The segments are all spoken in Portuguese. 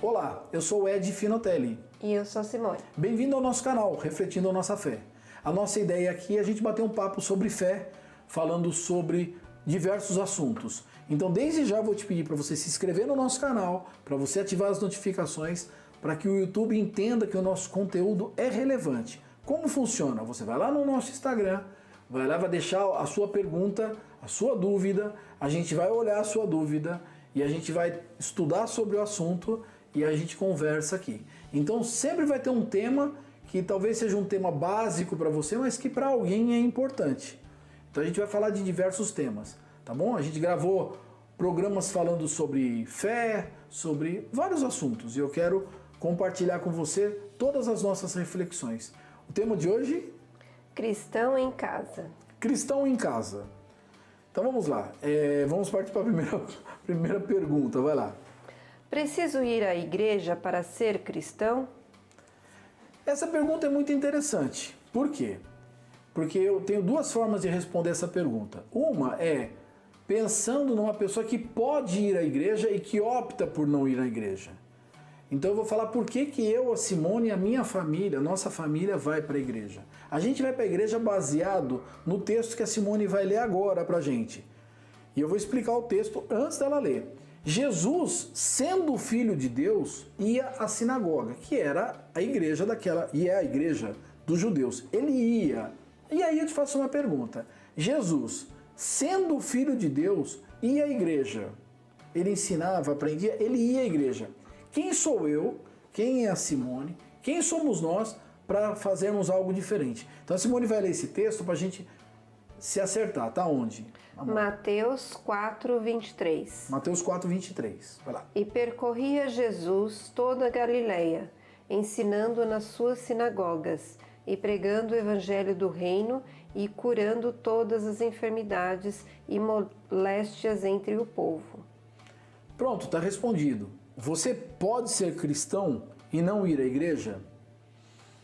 Olá, eu sou o Ed Finotelli. E eu sou a Simone. Bem-vindo ao nosso canal, Refletindo a Nossa Fé. A nossa ideia aqui é a gente bater um papo sobre fé, falando sobre diversos assuntos. Então, desde já vou te pedir para você se inscrever no nosso canal, para você ativar as notificações, para que o YouTube entenda que o nosso conteúdo é relevante. Como funciona? Você vai lá no nosso Instagram, vai lá, vai deixar a sua pergunta, a sua dúvida, a gente vai olhar a sua dúvida e a gente vai estudar sobre o assunto e a gente conversa aqui. Então sempre vai ter um tema que talvez seja um tema básico para você, mas que para alguém é importante. Então a gente vai falar de diversos temas, tá bom? A gente gravou programas falando sobre fé, sobre vários assuntos e eu quero compartilhar com você todas as nossas reflexões. O tema de hoje? Cristão em casa. Cristão em casa. Então vamos lá, vamos partir para a primeira pergunta, vai lá. Preciso ir à igreja para ser cristão? Essa pergunta é muito interessante. Por quê? Porque eu tenho duas formas de responder essa pergunta. Uma é pensando numa pessoa que pode ir à igreja e que opta por não ir à igreja. Então eu vou falar por que eu, a Simone e a minha família, a nossa família vai para a igreja. A gente vai para a igreja baseado no texto que a Simone vai ler agora para a gente. E eu vou explicar o texto antes dela ler. Jesus, sendo o Filho de Deus, ia à sinagoga, que era a igreja daquela, e é a igreja dos judeus. Ele ia. E aí eu te faço uma pergunta. Jesus, sendo o Filho de Deus, ia à igreja. Ele ensinava, aprendia, ele ia à igreja. Quem sou eu? Quem é a Simone? Quem somos nós para fazermos algo diferente? Então a Simone vai ler esse texto para a gente se acertar. Tá onde? Mateus 4:23. Mateus 4:23. Vai lá. E percorria Jesus toda a Galileia, ensinando nas suas sinagogas e pregando o evangelho do reino e curando todas as enfermidades e moléstias entre o povo. Pronto, está respondido. Você pode ser cristão e não ir à igreja?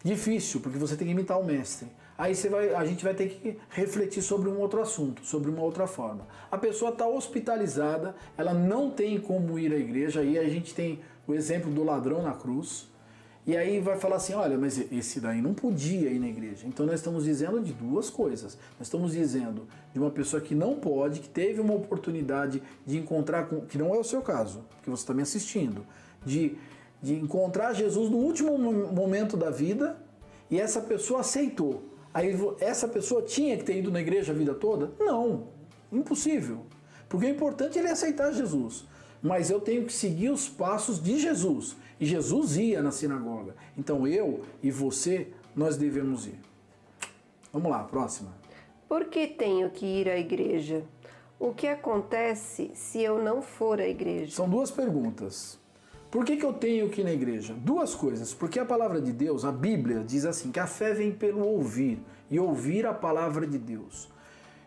Difícil, porque você tem que imitar o mestre. Aí a gente vai ter que refletir sobre um outro assunto, sobre uma outra forma. A pessoa está hospitalizada, ela não tem como ir à igreja, aí a gente tem o exemplo do ladrão na cruz, e aí vai falar assim, olha, mas esse daí não podia ir na igreja. Então nós estamos dizendo de duas coisas. Nós estamos dizendo de uma pessoa que não pode, que teve uma oportunidade de encontrar, que não é o seu caso, que você está me assistindo, de encontrar Jesus no último momento da vida, e essa pessoa aceitou. Aí essa pessoa tinha que ter ido na igreja a vida toda? Não, impossível. Porque o importante é ele aceitar Jesus. Mas eu tenho que seguir os passos de Jesus. E Jesus ia na sinagoga. Então eu e você, nós devemos ir. Vamos lá, próxima. Por que tenho que ir à igreja? O que acontece se eu não for à igreja? São duas perguntas. Por que eu tenho que ir na igreja? Duas coisas. Porque a palavra de Deus, a Bíblia, diz assim, que a fé vem pelo ouvir. E ouvir a palavra de Deus.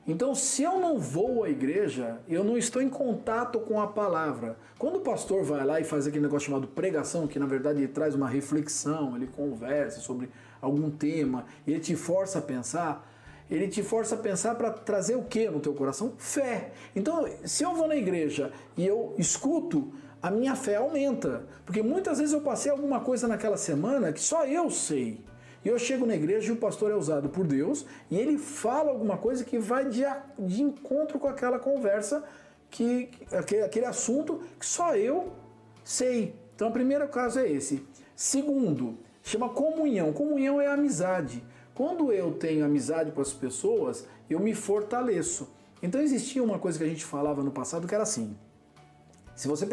Então, se eu não vou à igreja, eu não estou em contato com a palavra. Quando o pastor vai lá e faz aquele negócio chamado pregação, que na verdade ele traz uma reflexão, ele conversa sobre algum tema, ele te força a pensar, ele te força a pensar para trazer o que no teu coração? Fé. Então, se eu vou na igreja e eu escuto, a minha fé aumenta. Porque muitas vezes eu passei alguma coisa naquela semana que só eu sei. E eu chego na igreja e o pastor é usado por Deus e ele fala alguma coisa que vai de encontro com aquela conversa, aquele assunto que só eu sei. Então o primeiro caso é esse. Segundo, chama comunhão. Comunhão é amizade. Quando eu tenho amizade com as pessoas, eu me fortaleço. Então existia uma coisa que a gente falava no passado que era assim. Se você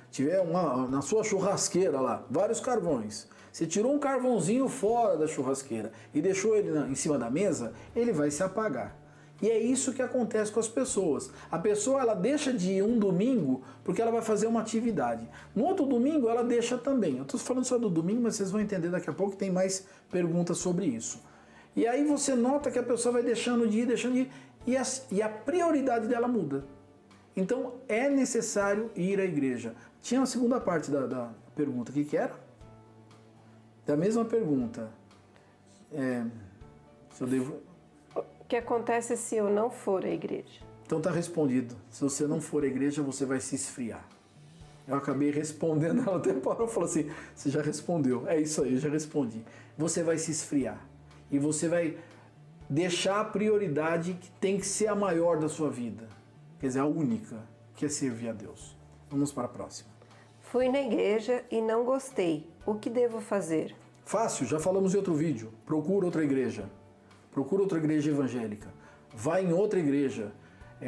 tiver na sua churrasqueira lá, vários carvões, você tirou um carvãozinho fora da churrasqueira e deixou ele em cima da mesa, ele vai se apagar. E é isso que acontece com as pessoas. A pessoa ela deixa de ir um domingo porque ela vai fazer uma atividade. No outro domingo ela deixa também. Eu estou falando só do domingo, mas vocês vão entender daqui a pouco que tem mais perguntas sobre isso. E aí você nota que a pessoa vai deixando de ir, e a prioridade dela muda. Então é necessário ir à igreja. Tinha a segunda parte da pergunta, o que era? Da mesma pergunta. Se eu devo... O que acontece se eu não for à igreja? Então está respondido. Se você não for à igreja, você vai se esfriar. Eu acabei respondendo, ela até parou e falou assim, você já respondeu. É isso aí, eu já respondi. Você vai se esfriar. E você vai deixar a prioridade que tem que ser a maior da sua vida. Quer dizer, a única, que é servir a Deus. Vamos para a próxima. Fui na igreja e não gostei. O que devo fazer? Fácil, já falamos em outro vídeo. Procura outra igreja. Procura outra igreja evangélica. Vai em outra igreja,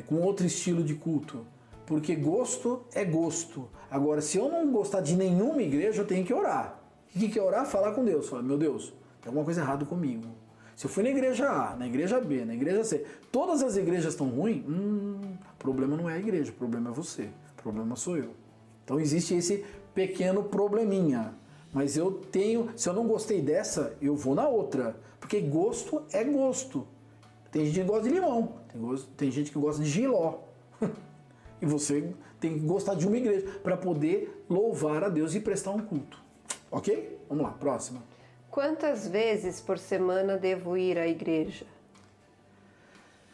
com outro estilo de culto. Porque gosto é gosto. Agora, se eu não gostar de nenhuma igreja, eu tenho que orar. O que é orar? Falar com Deus. Falar, meu Deus, tem alguma coisa errada comigo. Se eu fui na igreja A, na igreja B, na igreja C, todas as igrejas estão ruins, o problema não é a igreja, o problema é você, o problema sou eu. Então existe esse pequeno probleminha. Mas eu tenho, se eu não gostei dessa, eu vou na outra. Porque gosto é gosto. Tem gente que gosta de limão, tem gente que gosta de jiló. E você tem que gostar de uma igreja para poder louvar a Deus e prestar um culto. Ok? Vamos lá, próxima. Quantas vezes por semana devo ir à igreja?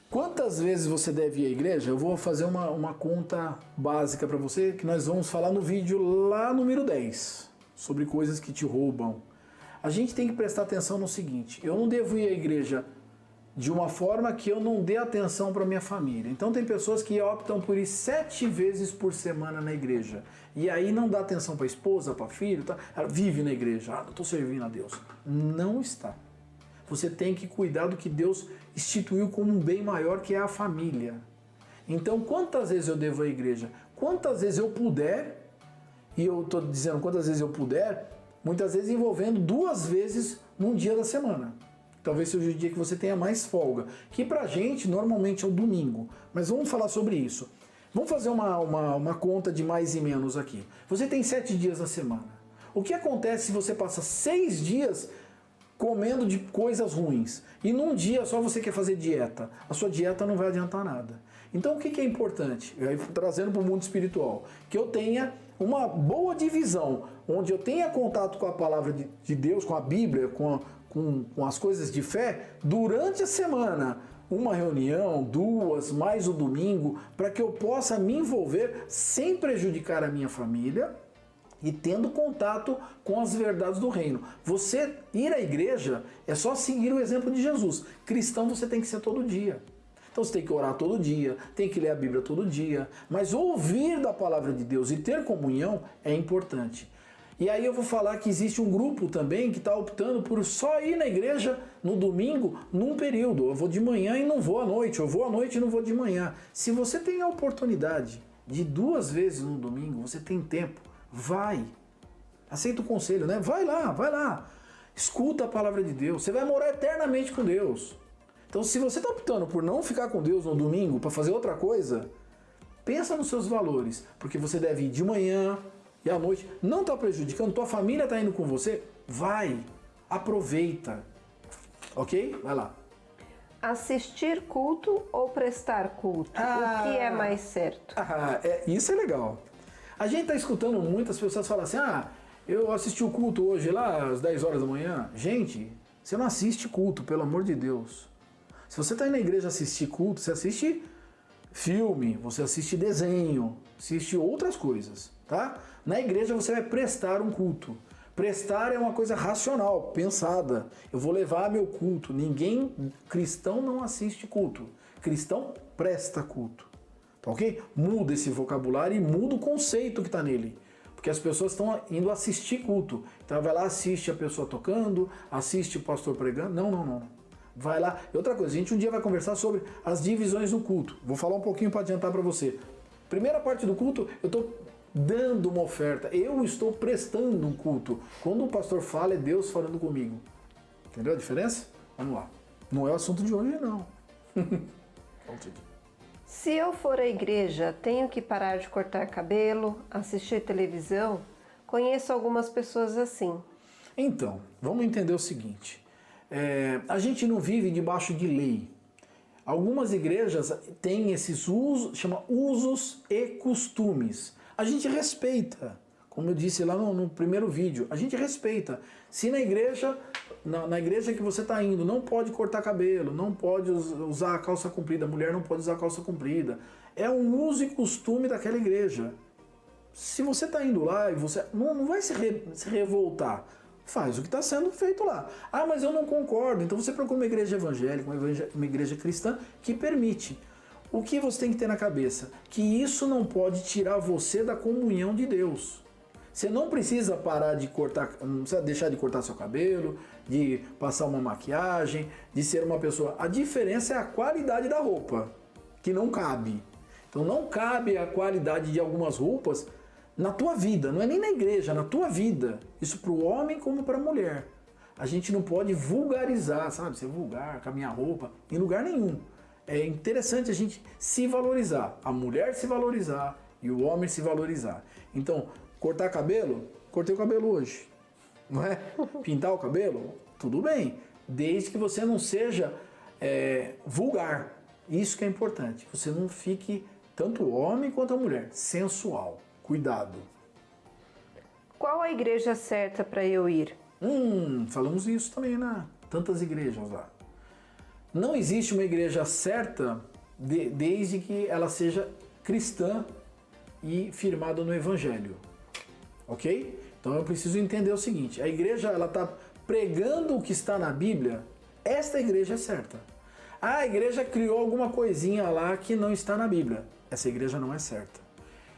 Quantas vezes você deve ir à igreja? Eu vou fazer uma conta básica para você, que nós vamos falar no vídeo lá número 10, sobre coisas que te roubam. A gente tem que prestar atenção no seguinte, eu não devo ir à igreja de uma forma que eu não dê atenção para minha família. Então tem pessoas que optam por ir 7 vezes por semana na igreja. E aí não dá atenção para a esposa, para filho, tá? Ela vive na igreja, eu estou servindo a Deus. Não está. Você tem que cuidar do que Deus instituiu como um bem maior, que é a família. Então quantas vezes eu devo ir à igreja? Quantas vezes eu puder, e eu estou dizendo quantas vezes eu puder, muitas vezes envolvendo 2 vezes num dia da semana. Talvez seja o dia que você tenha mais folga, que pra gente normalmente é o domingo. Mas vamos falar sobre isso. Vamos fazer uma conta de mais e menos aqui. Você tem 7 dias na semana. O que acontece se você passa 6 dias comendo de coisas ruins e num dia só você quer fazer dieta? A sua dieta não vai adiantar nada. Então o que é importante? Trazendo para o mundo espiritual, que eu tenha uma boa divisão, onde eu tenha contato com a palavra de Deus, com a Bíblia, com as coisas de fé, durante a semana, uma reunião, 2, mais o domingo, para que eu possa me envolver sem prejudicar a minha família e tendo contato com as verdades do reino. Você ir à igreja é só seguir o exemplo de Jesus. Cristão você tem que ser todo dia. Então você tem que orar todo dia, tem que ler a Bíblia todo dia, mas ouvir da palavra de Deus e ter comunhão é importante. E aí eu vou falar que existe um grupo também que está optando por só ir na igreja no domingo num período. Eu vou de manhã e não vou à noite, eu vou à noite e não vou de manhã. Se você tem a oportunidade de 2 vezes no domingo, você tem tempo, vai. Aceita o conselho, né? Vai lá. Escuta a palavra de Deus. Você vai morar eternamente com Deus. Então se você está optando por não ficar com Deus no domingo para fazer outra coisa, pensa nos seus valores, porque você deve ir de manhã e à noite, não está prejudicando, tua família está indo com você, vai, aproveita, ok? Vai lá. Assistir culto ou prestar culto? O que é mais certo? Isso é legal. A gente está escutando muitas pessoas falar assim, eu assisti o culto hoje lá às 10 horas da manhã. Gente, você não assiste culto, pelo amor de Deus. Se você está indo na igreja assistir culto, você assiste filme, você assiste desenho, assiste outras coisas, tá? Na igreja você vai prestar um culto. Prestar é uma coisa racional, pensada. Eu vou levar meu culto. Cristão não assiste culto. Cristão presta culto. Tá ok? Muda esse vocabulário e muda o conceito que está nele. Porque as pessoas estão indo assistir culto. Então vai lá, assiste a pessoa tocando, assiste o pastor pregando. Não. Vai lá. E outra coisa, a gente um dia vai conversar sobre as divisões do culto. Vou falar um pouquinho para adiantar para você. Primeira parte do culto, eu estou dando uma oferta. Eu estou prestando um culto. Quando o pastor fala, é Deus falando comigo. Entendeu a diferença? Vamos lá. Não é o assunto de hoje, não. Se eu for à igreja, tenho que parar de cortar cabelo, assistir televisão? Conheço algumas pessoas assim. Então, vamos entender o seguinte. A gente não vive debaixo de lei. Algumas igrejas têm esses usos, chama usos e costumes. A gente respeita, como eu disse lá no primeiro vídeo, a gente respeita. Se na igreja que você está indo, não pode cortar cabelo, não pode usar a calça comprida, a mulher não pode usar a calça comprida. É um uso e costume daquela igreja. se você está indo lá e você não vai se revoltar, faz o que está sendo feito lá. Ah, mas eu não concordo. Então você procura uma igreja evangélica, uma igreja cristã que permite. O que você tem que ter na cabeça? Que isso não pode tirar você da comunhão de Deus. Você não precisa parar de cortar, não precisa deixar de cortar seu cabelo, de passar uma maquiagem, de ser uma pessoa. A diferença é a qualidade da roupa, que não cabe. Então não cabe a qualidade de algumas roupas na tua vida, não é nem na igreja, na tua vida. Isso para o homem como para a mulher. A gente não pode vulgarizar, sabe? Ser vulgar com a minha roupa, em lugar nenhum. É interessante a gente se valorizar, a mulher se valorizar e o homem se valorizar. Então, cortar cabelo? Cortei o cabelo hoje, não é? Pintar o cabelo? Tudo bem, desde que você não seja vulgar. Isso que é importante, você não fique, tanto o homem quanto a mulher, sensual. Cuidado. Qual a igreja certa para eu ir? Falamos isso também na tantas igrejas lá. Não existe uma igreja certa desde que ela seja cristã e firmada no Evangelho. Ok? Então eu preciso entender o seguinte, a igreja ela está pregando o que está na Bíblia, esta igreja é certa. A igreja criou alguma coisinha lá que não está na Bíblia, essa igreja não é certa.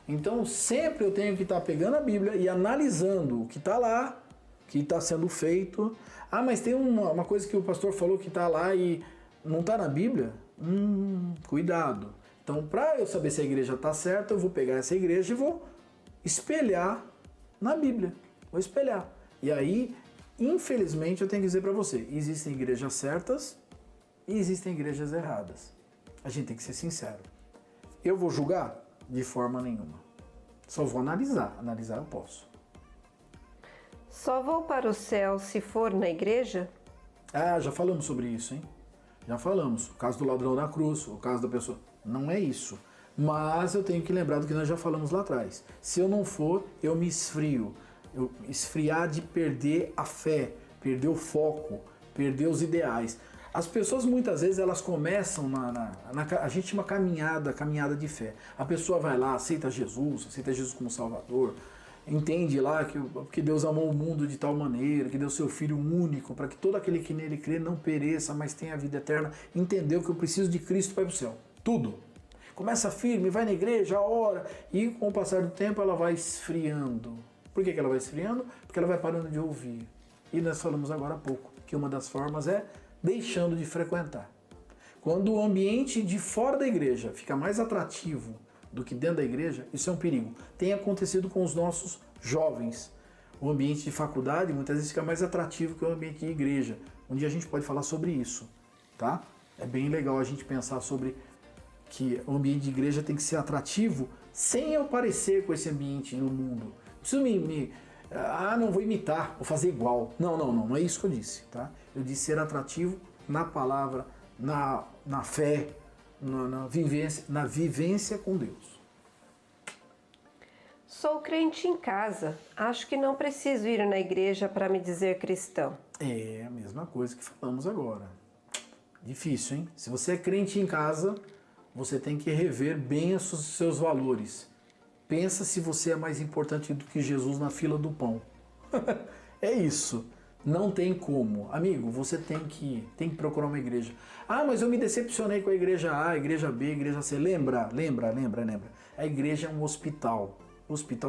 Então sempre eu tenho que estar pegando a Bíblia e analisando o que está lá, o que está sendo feito. Ah, mas tem uma coisa que o pastor falou que está lá e não está na Bíblia? Cuidado. Então, para eu saber se a igreja está certa, eu vou pegar essa igreja e vou espelhar na Bíblia. Vou espelhar. E aí, infelizmente, eu tenho que dizer para você, existem igrejas certas e existem igrejas erradas. A gente tem que ser sincero. Eu vou julgar? De forma nenhuma. Só vou analisar. Analisar eu posso. Só vou para o céu se for na igreja? Ah, já falamos sobre isso, hein? Já falamos. O caso do ladrão na cruz, o caso da pessoa. Não é isso. Mas eu tenho que lembrar do que nós já falamos lá atrás. Se eu não for, eu me esfrio. Eu esfriar de perder a fé, perder o foco, perder os ideais. As pessoas muitas vezes elas começam a gente chama caminhada de fé. A pessoa vai lá, aceita Jesus como Salvador, entende lá que Deus amou o mundo de tal maneira, que deu seu Filho único, para que todo aquele que nele crê não pereça, mas tenha a vida eterna. Entendeu que eu preciso de Cristo para ir para o céu. Tudo. Começa firme, vai na igreja, ora, e com o passar do tempo ela vai esfriando. Por que ela vai esfriando? Porque ela vai parando de ouvir. E nós falamos agora há pouco que uma das formas é deixando de frequentar. Quando o ambiente de fora da igreja fica mais atrativo do que dentro da igreja, isso é um perigo. Tem acontecido com os nossos jovens. O ambiente de faculdade muitas vezes fica mais atrativo que o ambiente de igreja. Um dia a gente pode falar sobre isso, tá? É bem legal a gente pensar sobre que o ambiente de igreja tem que ser atrativo sem eu parecer com esse ambiente no mundo. Não preciso não vou imitar, vou fazer igual. Não é isso que eu disse, tá? Eu disse ser atrativo na palavra, na fé, na vivência com Deus. Sou crente em casa. Acho que não preciso ir na igreja para me dizer cristão. É a mesma coisa que falamos agora. Difícil, hein? Se você é crente em casa, você tem que rever bem os seus valores. Pensa se você é mais importante do que Jesus na fila do pão. É isso. Não tem como. Amigo, você tem que procurar uma igreja. Ah, mas eu me decepcionei com a igreja A, a igreja B, a igreja C. Lembra. A igreja é um hospital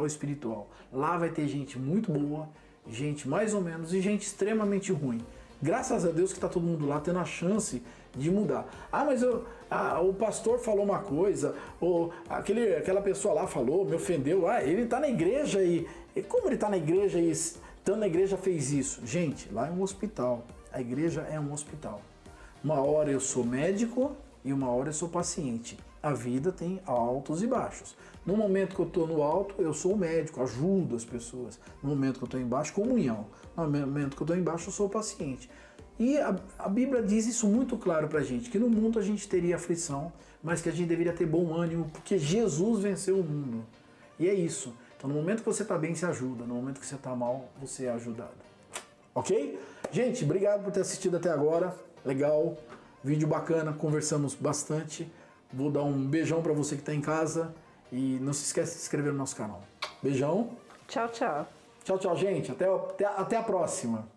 espiritual. Lá vai ter gente muito boa, gente mais ou menos e gente extremamente ruim. Graças a Deus que está todo mundo lá tendo a chance de mudar. Ah, mas o pastor falou uma coisa, ou aquela pessoa lá falou, me ofendeu. Ah, ele está na igreja e como ele está na igreja e estando na igreja fez isso? Gente, lá é um hospital. A igreja é um hospital. Uma hora eu sou médico e uma hora eu sou paciente. A vida tem altos e baixos. No momento que eu estou no alto, eu sou o médico, ajudo as pessoas. No momento que eu estou embaixo, comunhão. No momento que eu estou embaixo, eu sou o paciente. E a Bíblia diz isso muito claro pra gente, que no mundo a gente teria aflição, mas que a gente deveria ter bom ânimo, porque Jesus venceu o mundo. E é isso. Então no momento que você está bem, você ajuda. No momento que você está mal, você é ajudado. Ok? Gente, obrigado por ter assistido até agora. Legal. Vídeo bacana, conversamos bastante. Vou dar um beijão para você que está em casa. E não se esqueça de se inscrever no nosso canal. Beijão. Tchau, tchau. Tchau, tchau, gente. Até a próxima.